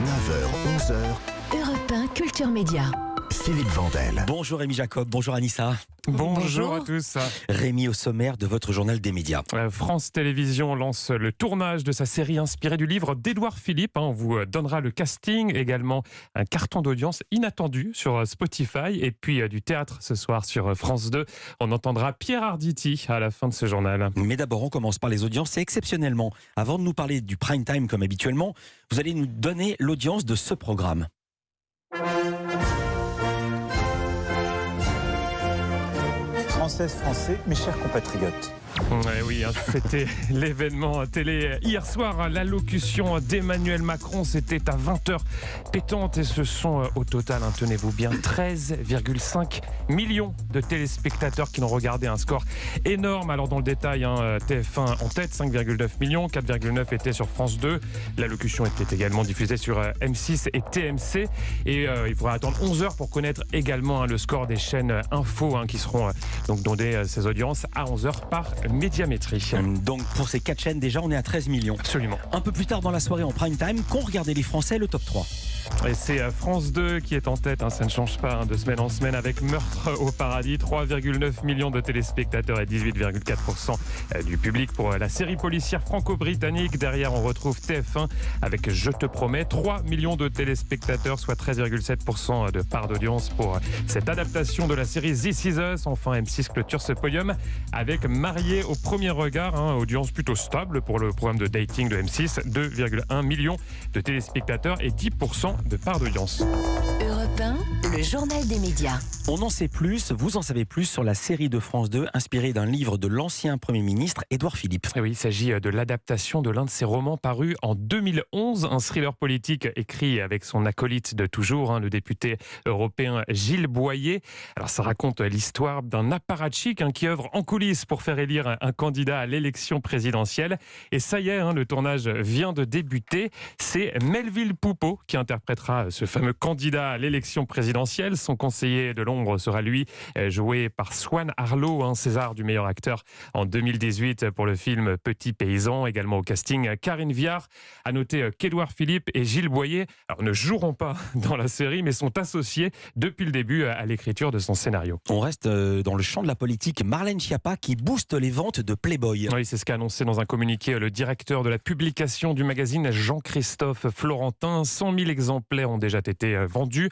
9h, 11h, Europe 1 Culture Média. Philippe Vandel. Bonjour Rémi Jacob, bonjour Anissa. Bonjour à tous. Rémi, au sommaire de votre journal des médias. France Télévisions lance le tournage de sa série inspirée du livre d'Édouard Philippe. On vous donnera le casting, également un carton d'audience inattendu sur Spotify et puis du théâtre ce soir sur France 2. On entendra Pierre Arditi à la fin de ce journal. Mais d'abord, on commence par les audiences et exceptionnellement, avant de nous parler du prime time comme habituellement, vous allez nous donner l'audience de ce programme. Françaises, Français, mes chers compatriotes. Oui, c'était l'événement télé hier soir. L'allocution d'Emmanuel Macron, c'était à 20h pétante et ce sont au total, tenez-vous bien, 13,5 millions de téléspectateurs qui l'ont regardé, un score énorme. Alors dans le détail, TF1 en tête, 5,9 millions, 4,9 étaient sur France 2. L'allocution était également diffusée sur M6 et TMC et il faudra attendre 11h pour connaître également le score des chaînes info qui seront donc données ces audiences à 11h par Médiamétrie. Donc pour ces 4 chaînes, déjà on est à 13 millions. Absolument. Un peu plus tard dans la soirée en prime time, qu'ont regardé les Français le top 3. Et c'est France 2 qui est en tête, ça ne change pas de semaine en semaine avec Meurtre au paradis, 3,9 millions de téléspectateurs et 18,4% du public pour la série policière franco-britannique. Derrière on retrouve TF1 avec Je te promets, 3 millions de téléspectateurs, soit 13,7% de part d'audience pour cette adaptation de la série This Is Us. Enfin M6 clôture ce podium avec Marié au premier regard, audience plutôt stable pour le programme de dating de M6, 2,1 millions de téléspectateurs et 10% de part d'audience. Europe 1, le journal des médias. On en sait plus, vous en savez plus sur la série de France 2 inspirée d'un livre de l'ancien Premier ministre Édouard Philippe. Et oui, il s'agit de l'adaptation de l'un de ses romans parus en 2011, un thriller politique écrit avec son acolyte de toujours, le député européen Gilles Boyer. Alors ça raconte l'histoire d'un apparatchik qui œuvre en coulisses pour faire élire un candidat à l'élection présidentielle. Et ça y est, le tournage vient de débuter. C'est Melville Poupeau qui interprétera ce fameux candidat à l'élection présidentielle. Son conseiller de l'ombre sera lui, joué par Swan Arlo, César du meilleur acteur en 2018 pour le film Petit Paysan. Également au casting, Karine Viard. À noter qu'Édouard Philippe et Gilles Boyer ne joueront pas dans la série, mais sont associés depuis le début à l'écriture de son scénario. On reste dans le champ de la politique. Marlène Schiappa qui booste les ventes de Playboy. Oui, c'est ce qu'a annoncé dans un communiqué le directeur de la publication du magazine, Jean-Christophe Florentin. 100 000 exemplaires ont déjà été vendus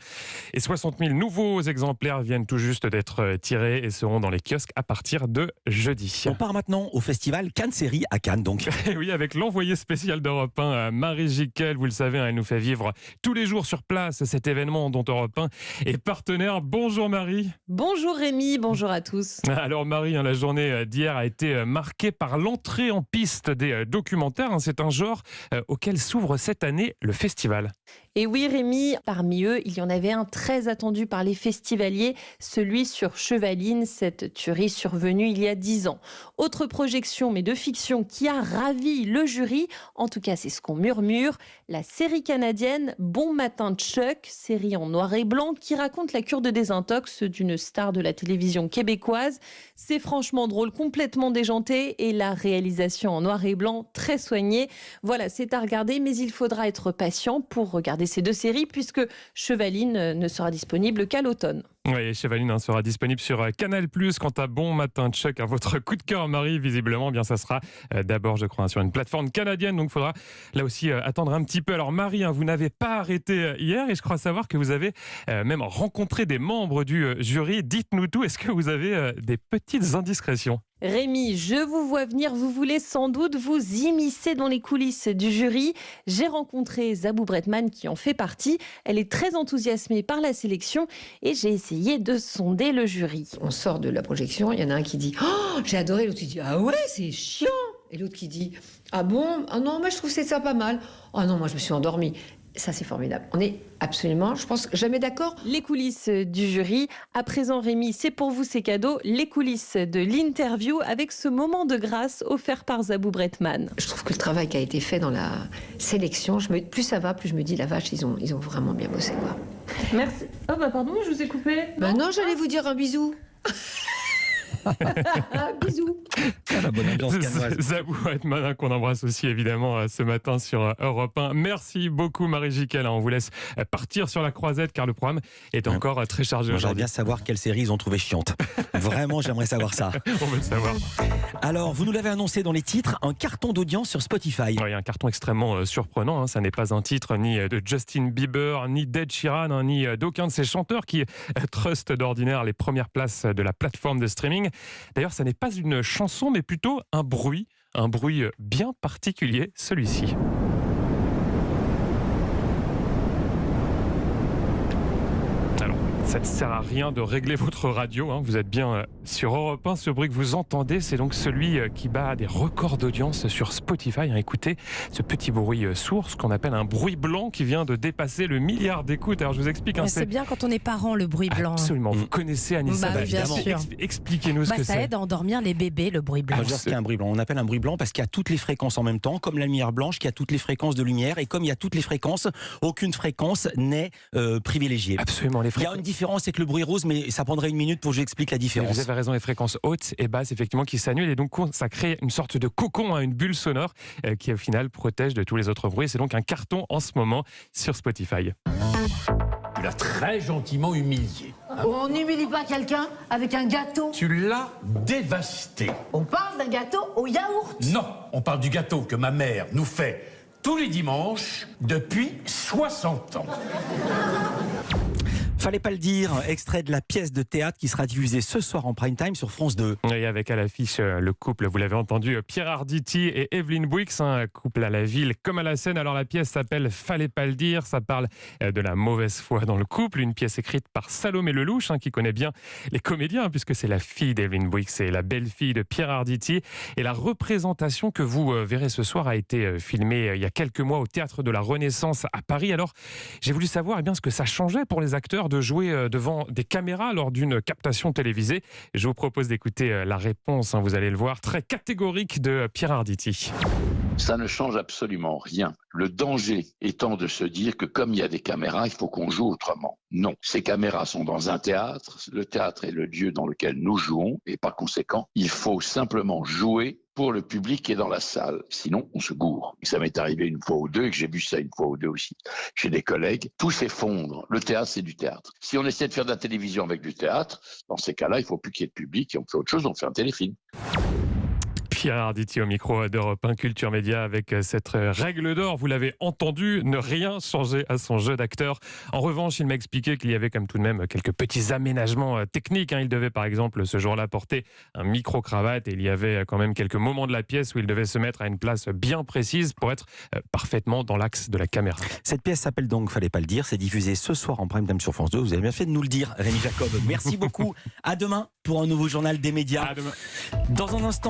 et 60 000 nouveaux exemplaires viennent tout juste d'être tirés et seront dans les kiosques à partir de jeudi. On part maintenant au festival Cannes Série à Cannes donc. Et oui, avec l'envoyé spécial d'Europe 1, Marie Jiquel, vous le savez, elle nous fait vivre tous les jours sur place cet événement dont Europe 1 est partenaire. Bonjour Marie. Bonjour Rémi, bonjour à tous. Alors Marie, la journée d'hier a été marquée par l'entrée en piste des documentaires. C'est un genre auquel s'ouvre cette année le festival. Et oui Rémi, parmi eux, il y en avait un très attendu par les festivaliers, celui sur Chevaline, cette tuerie survenue il y a 10 ans. Autre projection, mais de fiction, qui a ravi le jury, en tout cas c'est ce qu'on murmure, la série canadienne Bon Matin Chuck, série en noir et blanc qui raconte la cure de désintox d'une star de la télévision québécoise. C'est franchement drôle, complètement déjanté et la réalisation en noir et blanc très soignée. Voilà, c'est à regarder, mais il faudra être patient pour regarder ces deux séries puisque Chevaline ne sera disponible qu'à l'automne. Oui, Chevaline sera disponible sur Canal+. Quant à Bon Matin Chuck, votre coup de cœur Marie, visiblement, ça sera d'abord, je crois, sur une plateforme canadienne. Donc il faudra là aussi attendre un petit peu. Alors Marie, vous n'avez pas arrêté hier et je crois savoir que vous avez même rencontré des membres du jury. Dites-nous tout, est-ce que vous avez des petites indiscrétions ? Rémi, je vous vois venir, vous voulez sans doute vous immiscer dans les coulisses du jury. J'ai rencontré Zabou Bretman qui en fait partie. Elle est très enthousiasmée par la sélection et j'ai essayé de sonder le jury. On sort de la projection, il y en a un qui dit « Oh, j'ai adoré », l'autre qui dit « Ah ouais, c'est chiant !» Et l'autre qui dit « Ah bon ? Ah non, moi je trouve ça pas mal. Ah non, moi je me suis endormie. » Ça, c'est formidable. On est absolument, je pense, jamais d'accord. Les coulisses du jury. À présent, Rémi, c'est pour vous ces cadeaux. Les coulisses de l'interview avec ce moment de grâce offert par Zabou Bretman. Je trouve que le travail qui a été fait dans la sélection, plus ça va, plus je me dis, la vache, ils ont vraiment bien bossé, quoi. Merci. Oh bah pardon, je vous ai coupé. Non, j'allais vous dire un bisou. Bisous. La bonne ambiance canoise. Zabou Atman, qu'on embrasse aussi évidemment ce matin sur Europe 1. Merci beaucoup Marie Jiquel. On vous laisse partir sur la croisette car le programme est encore très chargé Moi, j'aimerais aujourd'hui. bien savoir quelle série ils ont trouvé chiante. Vraiment, j'aimerais savoir ça. On veut le savoir. Alors, vous nous l'avez annoncé dans les titres, un carton d'audience sur Spotify. Il y a un carton extrêmement surprenant. Ça n'est pas un titre ni de Justin Bieber, ni d'Ed Sheeran, ni d'aucun de ces chanteurs qui trustent d'ordinaire les premières places de la plateforme de streaming. D'ailleurs, ça n'est pas une chanson, mais plutôt un bruit bien particulier, celui-ci. Ça ne sert à rien de régler votre radio, vous êtes bien sur Europe 1. Ce bruit que vous entendez, c'est donc celui qui bat des records d'audience sur Spotify. Écoutez ce petit bruit sourd, ce qu'on appelle un bruit blanc qui vient de dépasser le milliard d'écoutes. Alors je vous explique. C'est bien quand on est parent, le bruit blanc. Absolument, vous connaissez Anissa. Oui, bien sûr. Expliquez-nous ce que c'est. Ça aide à endormir les bébés, le bruit blanc. Je veux dire ce qu'est un bruit blanc. On appelle un bruit blanc parce qu'il y a toutes les fréquences en même temps, comme la lumière blanche qui a toutes les fréquences de lumière, et comme il y a toutes les fréquences, aucune fréquence n'est privilégiée. Absolument, les Il y a une différence, c'est que le bruit rose, mais ça prendrait une minute pour que je vous explique la différence. Vous avez raison, les fréquences hautes et basses, effectivement, qui s'annulent, et donc ça crée une sorte de cocon, une bulle sonore qui au final protège de tous les autres bruits. C'est donc un carton en ce moment sur Spotify. Tu l'as très gentiment humilié. On n'humilie pas quelqu'un avec un gâteau. Tu l'as dévasté. On parle d'un gâteau au yaourt. Non, on parle du gâteau que ma mère nous fait tous les dimanches depuis 60 ans. Fallait pas le dire, extrait de la pièce de théâtre qui sera diffusée ce soir en prime time sur France 2. Et avec à l'affiche le couple, vous l'avez entendu, Pierre Arditi et Evelyne Bouix, un couple à la ville comme à la scène. Alors la pièce s'appelle Fallait pas le dire, ça parle de la mauvaise foi dans le couple, une pièce écrite par Salomé Lelouch, qui connaît bien les comédiens, puisque c'est la fille d'Evelyne Bouix et la belle-fille de Pierre Arditi. Et la représentation que vous verrez ce soir a été filmée il y a quelques mois au Théâtre de la Renaissance à Paris. Alors j'ai voulu savoir ce que ça changeait pour les acteurs de jouer devant des caméras lors d'une captation télévisée. Je vous propose d'écouter la réponse, vous allez le voir, très catégorique de Pierre Arditi. Ça ne change absolument rien. Le danger étant de se dire que comme il y a des caméras, il faut qu'on joue autrement. Non, ces caméras sont dans un théâtre. Le théâtre est le lieu dans lequel nous jouons et par conséquent, il faut simplement jouer pour le public qui est dans la salle. Sinon, on se gourre. Ça m'est arrivé une fois ou deux et que j'ai vu ça une fois ou deux aussi chez des collègues. Tout s'effondre. Le théâtre, c'est du théâtre. Si on essaie de faire de la télévision avec du théâtre, dans ces cas-là, il ne faut plus qu'il y ait de public et on fait autre chose, on fait un téléfilm. Pierre Arditi au micro d'Europe 1 Culture Média avec cette règle d'or. Vous l'avez entendu, ne rien changer à son jeu d'acteur. En revanche, il m'a expliqué qu'il y avait comme tout de même quelques petits aménagements techniques. Il devait par exemple ce jour-là porter un micro-cravate et il y avait quand même quelques moments de la pièce où il devait se mettre à une place bien précise pour être parfaitement dans l'axe de la caméra. Cette pièce s'appelle donc Fallait pas le dire. C'est diffusé ce soir en prime time sur France 2. Vous avez bien fait de nous le dire, Rémi Jacob. Merci beaucoup. À demain pour un nouveau journal des médias. À demain. Dans un instant.